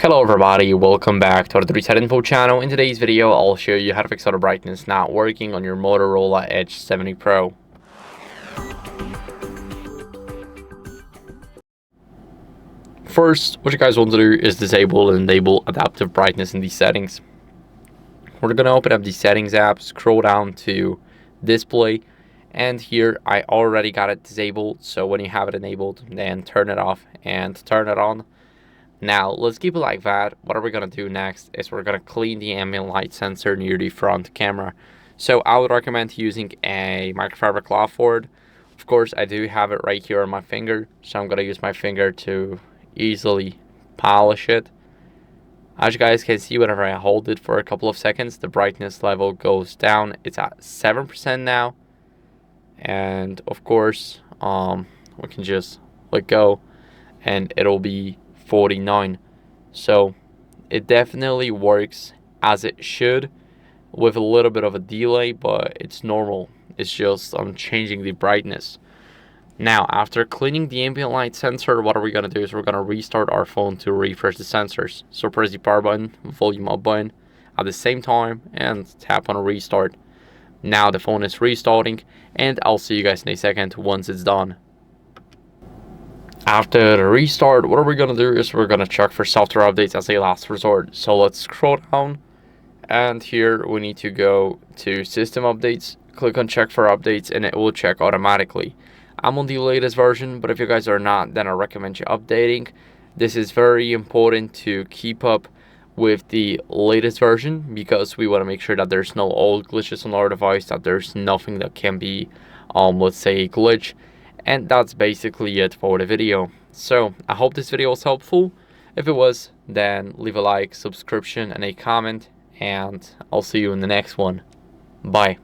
Hello everybody, welcome back to the HardReset.Info channel. In today's video, I'll show you how to fix auto brightness not working on your Motorola Edge 70 Pro. First, what you guys want to do is disable and enable adaptive brightness in these settings. We're going to open up the settings app, scroll down to display, and here I already got it disabled, so when you have it enabled, then turn it off and turn it on. Now, let's keep it like that. What are we going to do next is we're going to clean the ambient light sensor near the front camera. So I would recommend using a microfiber cloth for it. Of course, I do have it right here on my finger, so I'm going to use my finger to easily polish it. As you guys can see, whenever I hold it for a couple of seconds, the brightness level goes down. It's at 7% now. And of course, we can just let go and it'll be 49. So it definitely works as it should, with a little bit of a delay, but it's normal. It's just I'm changing the brightness. Now, after cleaning the ambient light sensor, what are we going to do is we're going to restart our phone to refresh the sensors. So press the power button, volume up button at the same time, and tap on restart. Now the phone is restarting, and I'll see you guys in a second once it's done. After the restart, what are we going to do is we're going to check for software updates as a last resort. So let's scroll down, and here we need to go to system updates, click on check for updates, and it will check automatically. I'm on the latest version, but if you guys are not, then I recommend you updating. This is very important to keep up with the latest version because we want to make sure that there's no old glitches on our device, that there's nothing that can be let's say a glitch. And that's basically it for the video. So I hope this video was helpful. If it was, then leave a like, subscription, and a comment, and I'll see you in the next one. Bye.